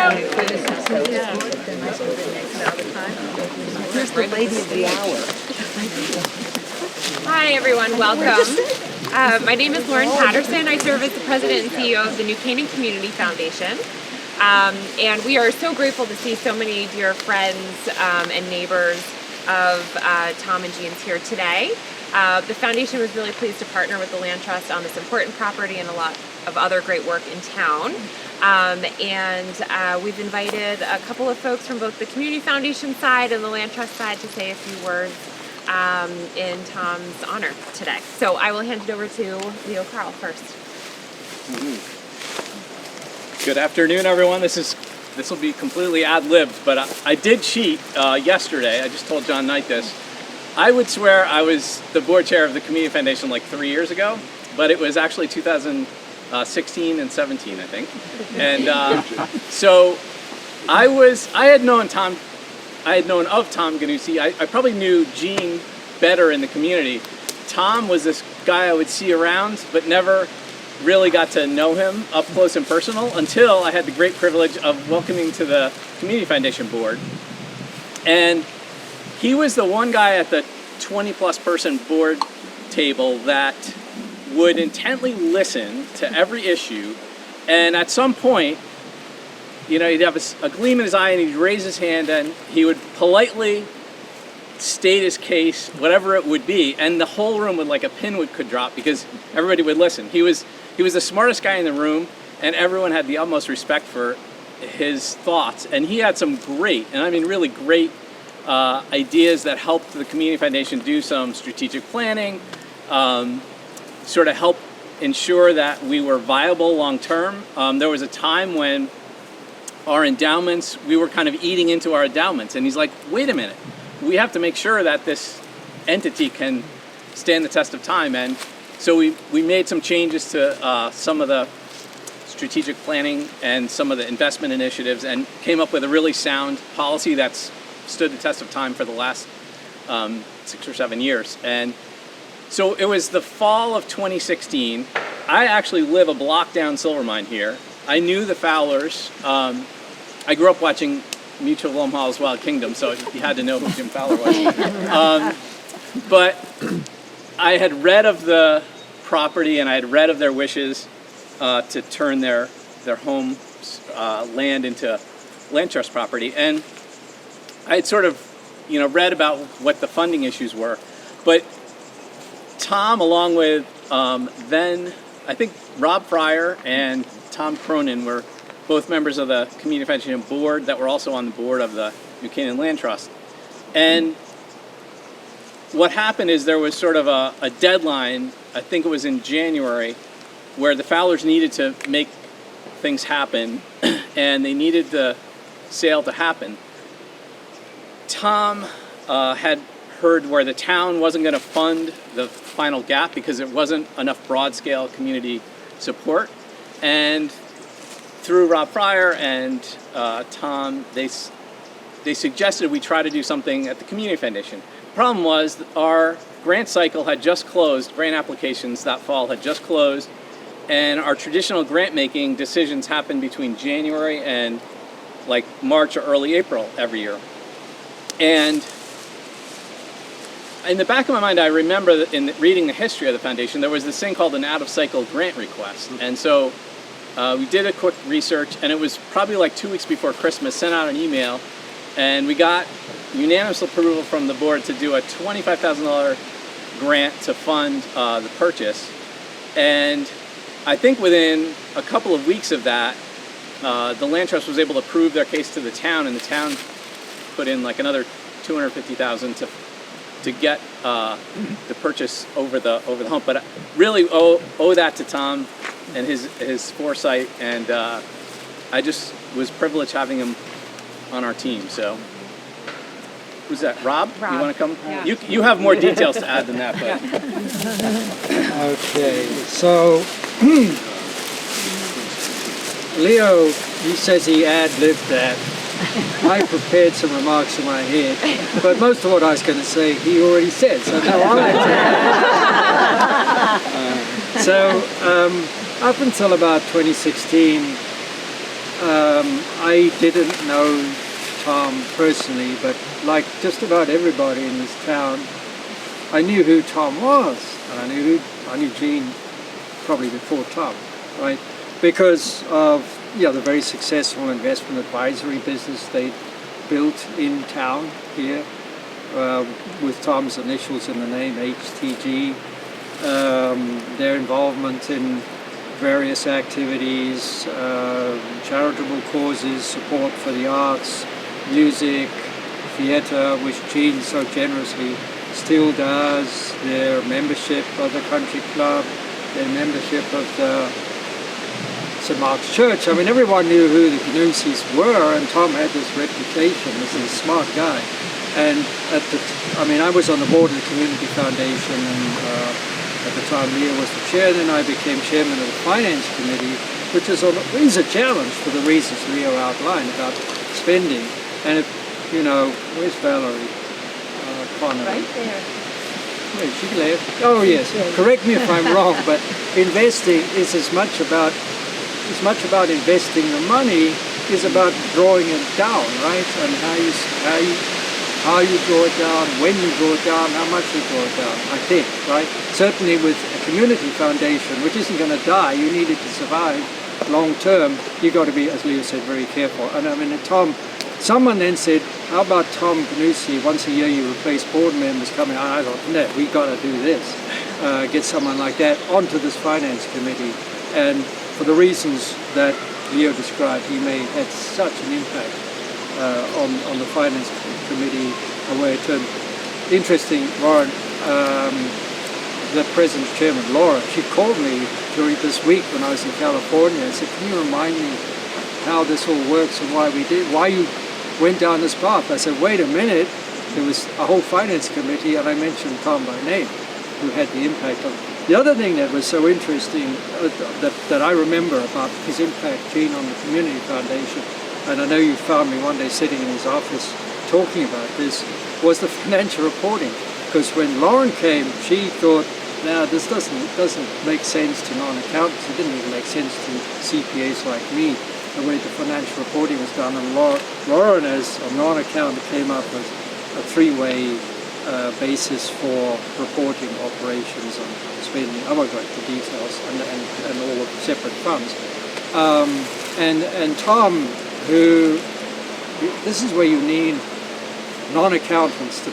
Here's the lady of the hour. Hi everyone, welcome. My name is Lauren Patterson. I serve as the president and CEO of the New Canaan Community Foundation. And we are so grateful to see so many dear friends and neighbors of Tom and Jean's here today. The foundation was really pleased to partner with the Land Trust on this important property and a lot of other great work in town. We've invited a couple of folks from both the Community Foundation side and the Land Trust side to say a few words in Tom's honor today. So I will hand it over to Leo Carl first. Mm-hmm. Good afternoon, everyone. This will be completely ad-libbed, but I did cheat yesterday. I just told John Knight this. I would swear I was the board chair of the Community Foundation like 3 years ago, but it was actually 2016 and 17, I think. And so I had known of Tom Gnuse. I probably knew Jean better in the community. Tom was this guy I would see around, but never really got to know him up close and personal until I had the great privilege of welcoming to the Community Foundation board. And he was the one guy at the 20-plus person board table that would intently listen to every issue, and at some point, you know, he'd have a gleam in his eye and he'd raise his hand and he would politely state his case, whatever it would be, and the whole room would, like a pin could drop because everybody would listen. He was the smartest guy in the room, and everyone had the utmost respect for his thoughts, and he had some great, and I mean really great, ideas that helped the Community Foundation do some strategic planning, sort of help ensure that we were viable long term. There was a time when our endowments, we were kind of eating into our endowments, and he's like, wait a minute, we have to make sure that this entity can stand the test of time. And so we made some changes to some of the strategic planning and some of the investment initiatives and came up with a really sound policy that's stood the test of time for the last 6 or 7 years. And so it was the fall of 2016. I actually live a block down Silvermine here. I knew the Fowlers. I grew up watching Mutual of Omaha's Wild Kingdom, so you had to know who Jim Fowler was. But I had read of the property and I had read of their wishes to turn their home land into land trust property. And I had sort of, read about what the funding issues were. But Tom, along with then, I think Rob Fryer and Tom Cronin were both members of the Community Foundation board that were also on the board of the New Canaan Land Trust. And what happened is there was sort of a deadline, I think it was in January, where the Fowlers needed to make things happen and they needed the sale to happen. Tom had heard where the town wasn't going to fund the final gap because it wasn't enough broad-scale community support. And through Rob Fryer and Tom, they suggested we try to do something at the Community Foundation. The problem was that our grant cycle had just closed, grant applications that fall had just closed, and our traditional grant-making decisions happen between January and like March or early April every year. And in the back of my mind, I remember that in reading the history of the foundation, there was this thing called an out-of-cycle grant request. And so we did a quick research, and it was probably like 2 weeks before Christmas, sent out an email, and we got unanimous approval from the board to do a $25,000 grant to fund the purchase. And I think within a couple of weeks of that, the Land Trust was able to prove their case to the town, and the town put in like another $250,000 to get the purchase over the hump. But I really owe that to Tom and his foresight, and I just was privileged having him on our team. So who's that? Rob? You want to come? Yeah. You have more details to add than that. But. Okay, so Leo, he says he ad-libbed that. I prepared some remarks in my head, but most of what I was going to say he already said, so now I'm going to up until about 2016, I didn't know Tom personally, but like just about everybody in this town, I knew who Tom was, and I knew Gene probably before Tom, right? Because of the very successful investment advisory business they built in town here, with Tom's initials in the name, HTG. Their involvement in various activities, charitable causes, support for the arts, music, theatre, which Gene so generously still does, their membership of the country club, their membership of the St. Mark's Church. I mean, everyone knew who the Gnuses were, and Tom had this reputation as a smart guy. And I was on the board of the Community Foundation, and at the time Leo was the chair, then I became chairman of the Finance Committee, which is a challenge for the reasons Leo outlined about spending. And where's Valerie? Connor. Right there. Wait, she left. Oh yes. Correct me if I'm wrong, but investing is as much about investing the money is about drawing it down, right? And how you draw it down, when you draw it down, how much you draw it down, I think, right? Certainly with a community foundation, which isn't going to die, you need it to survive long term, you've got to be, as Leo said, very careful. And I mean, someone then said, how about Tom Gnuse, once a year you replace board members coming out? I thought, no, we got to do this. Get someone like that onto this finance committee. And for the reasons that Leo described, he had such an impact on the finance committee, where it turned. Interesting, Warren, the present chairman, Laura, she called me during this week when I was in California and said, can you remind me how this all works and why you went down this path? I said, wait a minute, there was a whole finance committee, and I mentioned Tom by name, who had the impact on it. The other thing that was so interesting that I remember about his impact, Gene, on the Community Foundation, and I know you found me one day sitting in his office talking about this, was the financial reporting. Because when Lauren came, she thought, now this doesn't make sense to non-accountants. It didn't even make sense to CPAs like me, the way the financial reporting was done. And Lauren, as a non-accountant, came up with a three-way basis for reporting operations and spending. I won't go into the details, and all of the separate funds. And Tom, this is where you need non-accountants to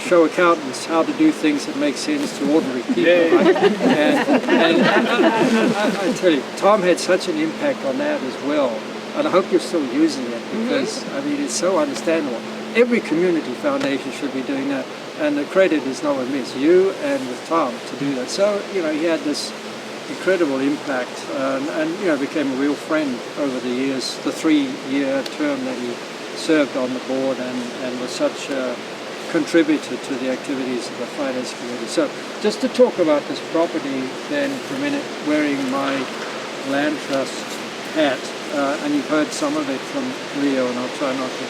show accountants how to do things that make sense to ordinary people. Right? And I tell you, Tom had such an impact on that as well. And I hope you're still using it, because I mean, it's so understandable. Every community foundation should be doing that, and the credit is no one miss you and with Tom to do that. So he had this incredible impact, and became a real friend over the years. The 3-year term that he served on the board, and was such a contributor to the activities of the finance committee. So just to talk about this property then for a minute, wearing my land trust hat, and you've heard some of it from Leo, and I'll try not to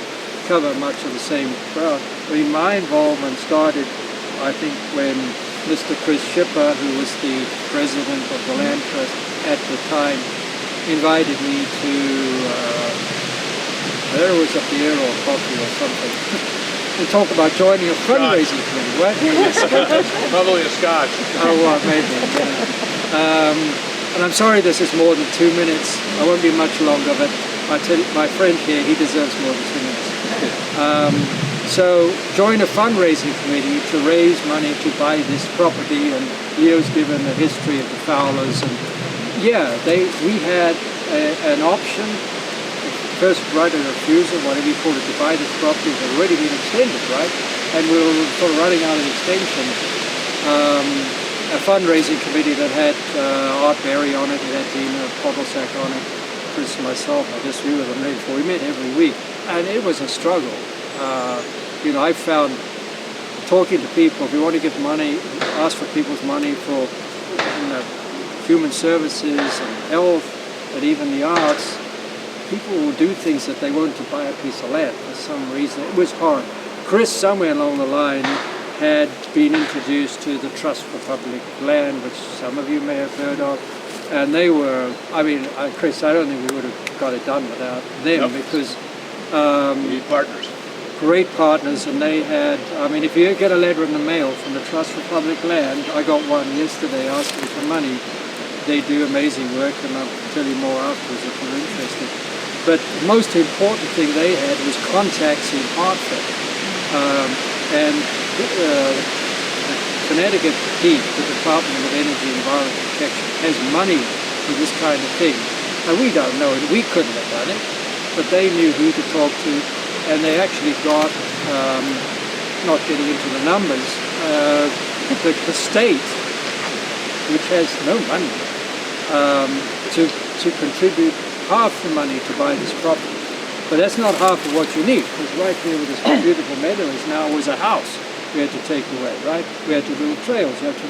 cover much of the same crowd. I mean, my involvement started, I think, when Mr. Chris Schipper, who was the president of the Land Trust at the time, invited me to, I don't know, it was a beer or coffee or something, to talk about joining a fundraising committee. What? Probably a scotch. Oh, well, maybe. Yeah. And I'm sorry this is more than 2 minutes. I won't be much longer, but I tell you, my friend here, he deserves more than 2 minutes. So join a fundraising committee to raise money to buy this property, and Leo's given the history of the Fowlers, and we had an option, first right of refusal, whatever you call it, to buy this property. It had already been extended, right? And we were sort of running out of extension. A fundraising committee that had Art Berry on it, it had Dina Podolsak on it, Chris and myself. I guess we were the main four. We met every week, and it was a struggle. I found talking to people, if you want to give money, ask for people's money for human services and health, but even the arts, people will do things that they want to buy a piece of land for some reason. It was hard. Chris, somewhere along the line, had been introduced to the Trust for Public Land, which some of you may have heard of, And they were, I mean, Chris, I don't think we would have got it done without them Nope. because We need partners. great partners, and they had, I mean, if you get a letter in the mail from the Trust for Public Land, I got one yesterday asking for money. They do amazing work, and I'll tell you more afterwards if you're interested. But the most important thing they had was contacts in Hartford. And Connecticut DEEP, the Department of Energy and Environmental Protection, has money for this kind of thing. And we don't know it, we couldn't have done it, but they knew who to talk to, and they actually got, not getting into the numbers, the state, which has no money, to contribute half the money to buy this property. But that's not half of what you need, because right here where this beautiful meadow is now was a house we had to take away, right? We had to build trails, you have to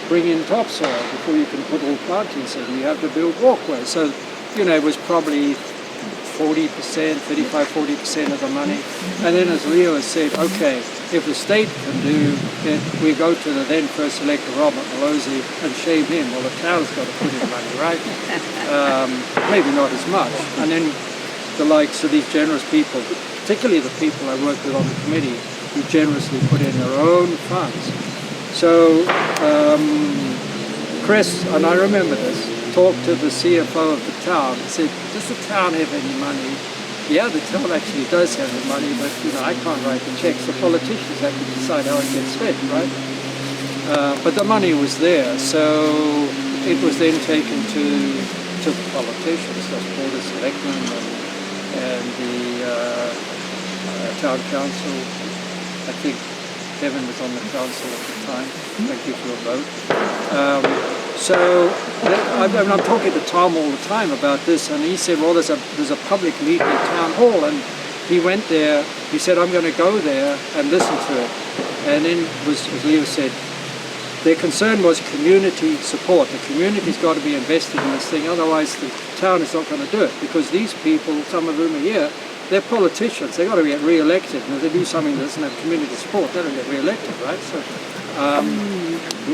bring in topsoil before you can put all plantings in, you have to build walkways. So, you know, it was probably 40%, 35-40% of the money. And then as Leo has said, okay, if the state can do it, we go to the then first elector Robert Malozzi and shame him. Well, the town's got to put in money, right? Maybe not as much. And then the likes of these generous people, particularly the people I work with on the committee, who generously put in their own funds. So Chris, and I remember this, talked to the CFO of the town and said, does the town have any money? Yeah, the town actually does have the money, but you know, I can't write the checks. The politicians have to decide how it gets spent, right? But the money was there, so it was then taken to the politicians, the Board of Selectmen and the town council. I think Kevin was on the council at the time. Thank you for a vote. I'm talking to Tom all the time about this, and he said, well, there's a public meeting at Town Hall, and he went there. He said, I'm going to go there and listen to it. And then, as Leo said, their concern was community support. The community's got to be invested in this thing, otherwise the town is not going to do it, because these people, some of whom are here, they're politicians. They've got to get re-elected, and if they do something that doesn't have community support, they don't get re-elected, right? So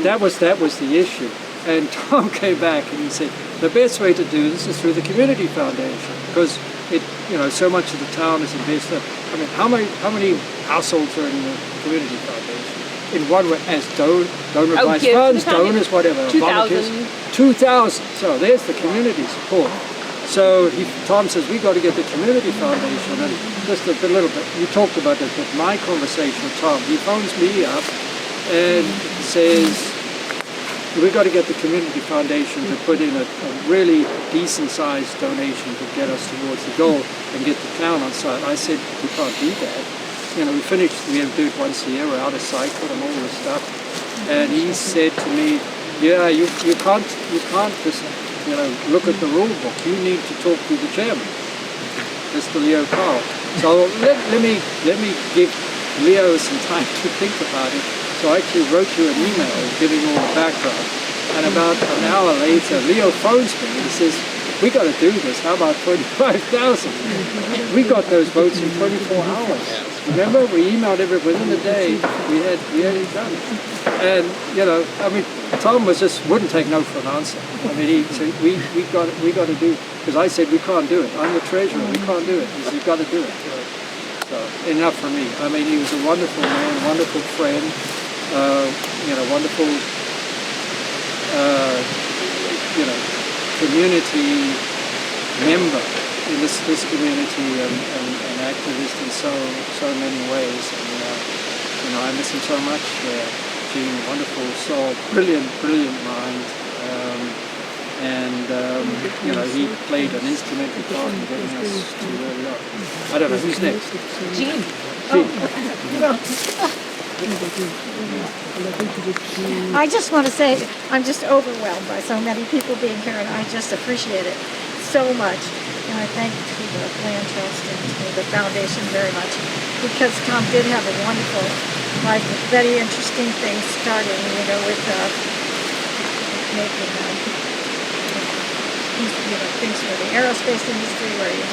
that was the issue. And Tom came back and he said, the best way to do this is through the community foundation, because it, you know, so much of the town is invested. I mean, how many households are in the community foundation? In one way, as donor advice funds, donors, whatever, 2,000. 2,000. So there's the community support. So Tom says, we got to get the community foundation, and just a little bit, you talked about this, but my conversation with Tom, he phones me up and says, we got to get the community foundation to put in a really decent-sized donation to get us towards the goal and get the town on site. I said, we can't do that. You know, we have to do it once a year, we're out of cycle and all this stuff. And he said to me, yeah, you can't just, you know, look at the rule book. You need to talk to the chairman, Mr. Leo Carl. So let me give Leo some time to think about it. So I actually wrote you an email giving all the background. And about an hour later, Leo phones me and he says, we got to do this. How about 25,000? We got those votes in 24 hours. Remember, we emailed everybody within a day. We had it done. And you know, I mean, Tom wouldn't take no for an answer. I mean, he said, we got to do, because I said we can't do it. I'm the treasurer. We can't do it. He said, you've got to do it. So enough for me. I mean, he was a wonderful man, wonderful friend. You know, wonderful, you know, community member in this community and activist in so many ways. And you know, I miss him so much. Gene, wonderful soul, brilliant mind. You know, he played an instrumental part in getting us to where we are. I don't know who's next. Gene. I just want to say I'm just overwhelmed by so many people being here, and I just appreciate it so much. And I thank the Land Trust and the Foundation very much, because Tom did have a wonderful life with very interesting things starting, you know, with making things for the aerospace industry, where he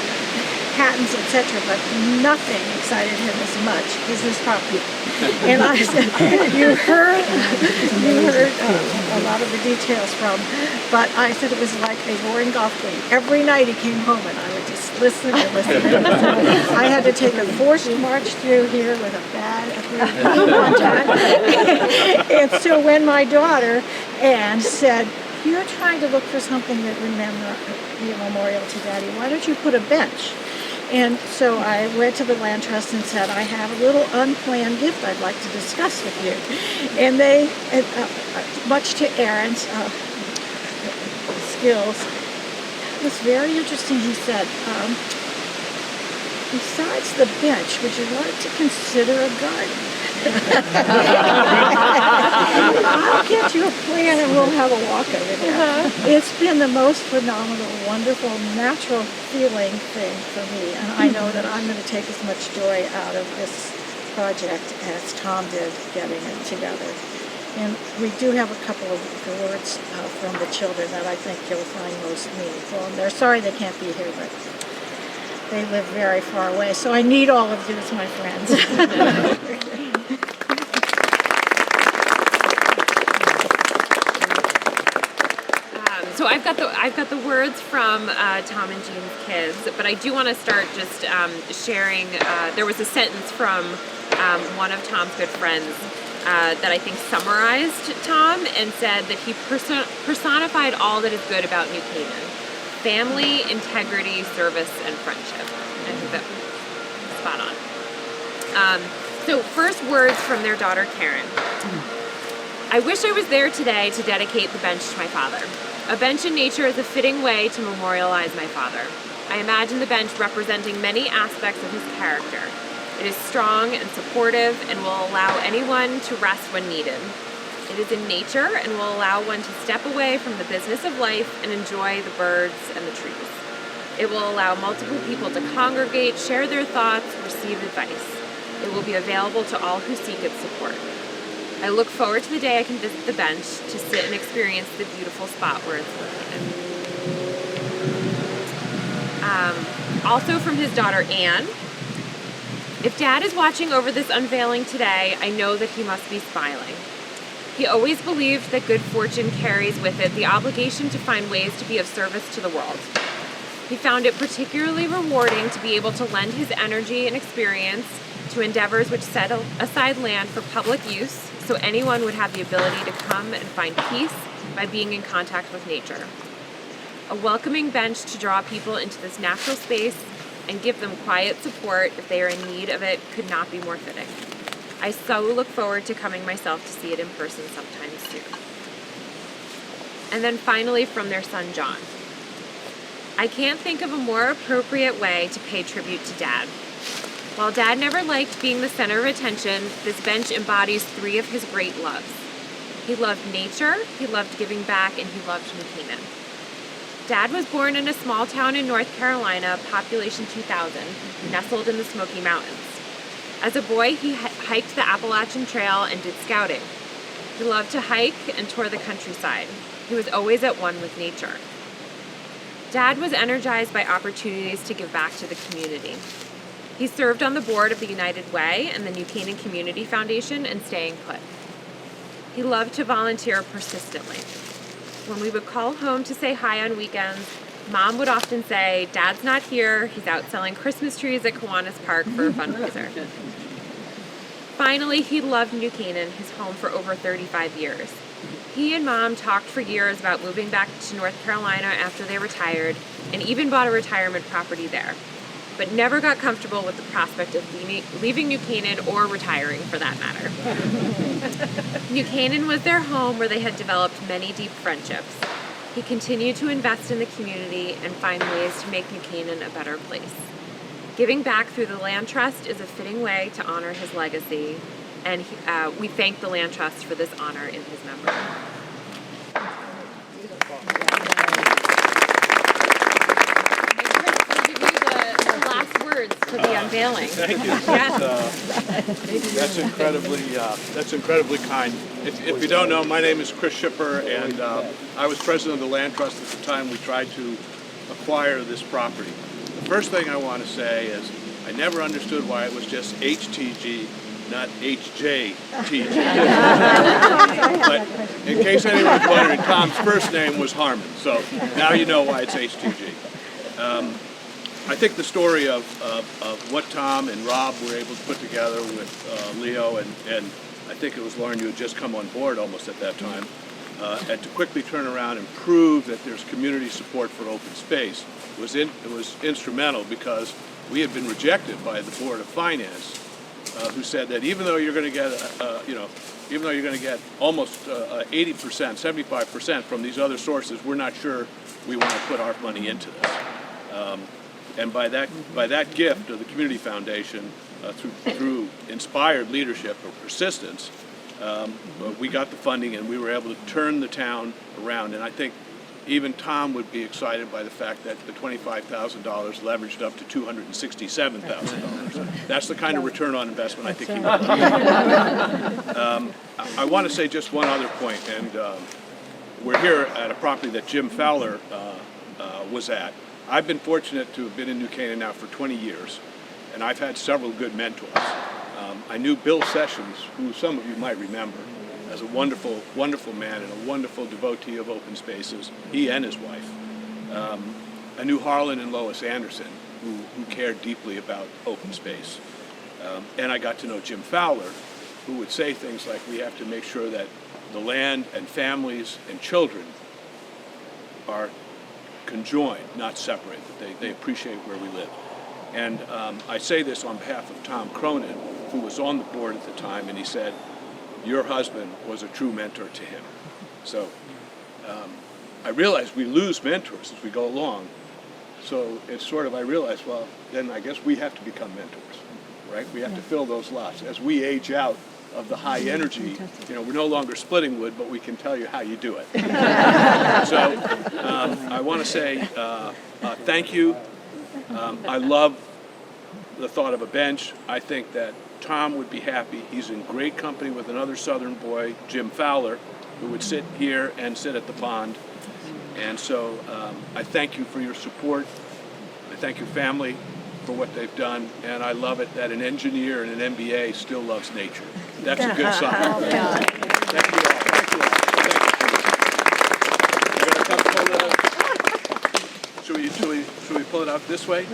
patents, etc., but nothing excited him as much as this property. And I said, you heard a lot of the details from, but I said it was like a roaring golf game. Every night he came home and I would just listen and listen and listen. I had to take a forced march through here with a bad contact. And so when my daughter, Anne, said, you're trying to look for something that remember the memorial to Daddy, why don't you put a bench? And so I went to the Land Trust and said, I have a little unplanned gift I'd like to discuss with you. And they, much to Aaron's skills, it was very interesting. He said, besides the bench, would you like to consider a garden? I'll get you a plan and we'll have a walk over there. It's been the most phenomenal, wonderful, natural feeling thing for me. And I know that I'm going to take as much joy out of this project as Tom did getting it together. And we do have a couple of words from the children that I think you'll find most meaningful. And they're sorry they can't be here, but they live very far away. So I need all of you as my friends. So I've got the words from Tom and Jean's kids, but I do want to start just sharing. There was a sentence from one of Tom's good friends that I think summarized Tom and said that he personified all that is good about New Canaan: family, integrity, service, and friendship. I think that was spot on. So first words from their daughter Karen. I wish I was there today to dedicate the bench to my father. A bench in nature is a fitting way to memorialize my father. I imagine the bench representing many aspects of his character. It is strong and supportive and will allow anyone to rest when needed. It is in nature and will allow one to step away from the business of life and enjoy the birds and the trees. It will allow multiple people to congregate, share their thoughts, receive advice. It will be available to all who seek its support. I look forward to the day I can visit the bench to sit and experience the beautiful spot where it's located. Also from his daughter Anne, if Dad is watching over this unveiling today, I know that he must be smiling. He always believed that good fortune carries with it the obligation to find ways to be of service to the world. He found it particularly rewarding to be able to lend his energy and experience to endeavors which set aside land for public use, so anyone would have the ability to come and find peace by being in contact with nature. A welcoming bench to draw people into this natural space and give them quiet support if they are in need of it could not be more fitting. I so look forward to coming myself to see it in person sometime soon. And then finally from their son John. I can't think of a more appropriate way to pay tribute to Dad. While Dad never liked being the center of attention, this bench embodies three of his great loves. He loved nature, he loved giving back, and he loved New Canaan. Dad was born in a small town in North Carolina, population 2,000, nestled in the Smoky Mountains. As a boy, he hiked the Appalachian Trail and did scouting. He loved to hike and tour the countryside. He was always at one with nature. Dad was energized by opportunities to give back to the community. He served on the board of the United Way and the New Canaan Community Foundation and Staying Put. He loved to volunteer persistently. When we would call home to say hi on weekends, Mom would often say, Dad's not here, he's out selling Christmas trees at Kiwanis Park for a fundraiser. Finally, he loved New Canaan, his home for over 35 years. He and Mom talked for years about moving back to North Carolina after they retired and even bought a retirement property there, but never got comfortable with the prospect of leaving New Canaan or retiring for that matter. New Canaan was their home where they had developed many deep friendships. He continued to invest in the community and find ways to make New Canaan a better place. Giving back through the Land Trust is a fitting way to honor his legacy, and we thank the Land Trust for this honor in his memory. For the unveiling. Thank you. That's incredibly kind. If you don't know, my name is Chris Shipper, and I was president of the Land Trust at the time we tried to acquire this property. The first thing I want to say is I never understood why it was just HTG, not HJTG. But in case anyone's wondering, Tom's first name was Harmon, so now you know why it's HTG. I think the story of what Tom and Rob were able to put together with Leo, and I think it was Lauren, you had just come on board almost at that time, and to quickly turn around and prove that there's community support for open space it was instrumental, because we had been rejected by the Board of Finance, who said that even though you're going to get, even though you're going to get almost 80%, 75% from these other sources, we're not sure we want to put our money into this. And by that gift of the Community Foundation, through inspired leadership or persistence, we got the funding and we were able to turn the town around. And I think even Tom would be excited by the fact that the $25,000 leveraged up to $267,000. That's the kind of return on investment I think he would like. I want to say just one other point, and we're here at a property that Jim Fowler was at. I've been fortunate to have been in New Canaan now for 20 years, and I've had several good mentors. I knew Bill Sessions, who some of you might remember, as a wonderful, wonderful man and a wonderful devotee of open spaces, he and his wife. I knew Harlan and Lois Anderson, who cared deeply about open space. And I got to know Jim Fowler, who would say things like, we have to make sure that the land and families and children are conjoined, not separate, that they appreciate where we live. And I say this on behalf of Tom Cronin, who was on the board at the time, and he said, your husband was a true mentor to him. So I realize we lose mentors as we go along. So it's sort of, I realize, well, then I guess we have to become mentors, right? We have to fill those slots. As we age out of the high energy, we're no longer splitting wood, but we can tell you how you do it. So I want to say thank you. I love the thought of a bench. I think that Tom would be happy. He's in great company with another Southern boy, Jim Fowler, who would sit here and sit at the pond. And so I thank you for your support. I thank your family for what they've done. And I love it that an engineer and an MBA still loves nature. That's a good sign. Thank you all. Thank you all. You're going to come pull it out. Should we pull it out this way?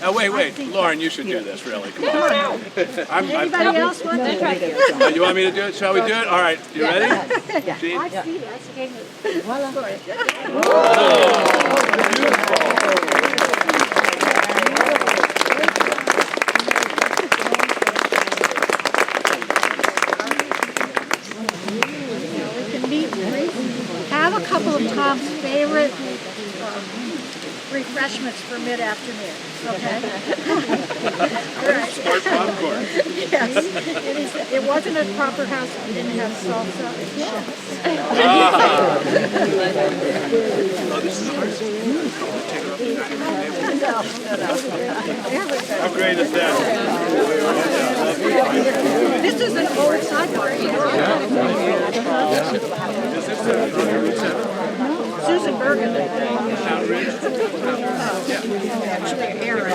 Oh, wait, Lauren, you should do this, really. Come on. Anybody else want to try it? You want me to do it? Shall we do it? All right, you ready? Gene? I see that. We can meet and have a couple of Tom's favorite refreshments for mid-afternoon, okay? All right. Smart popcorn. Yes, it wasn't a proper house, we didn't have salsa and chips. Oh, this is ours? How great is that? This is an old sidebar. Is this Susan Bergen. Actually, Aaron.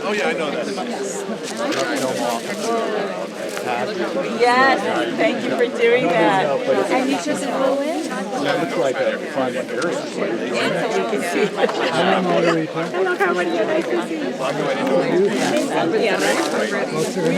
Oh, yeah, I know that. Yes, thank you for doing that. And you just flew in? That looks like a fun embarrassment. Look how many nice to see you. Most of the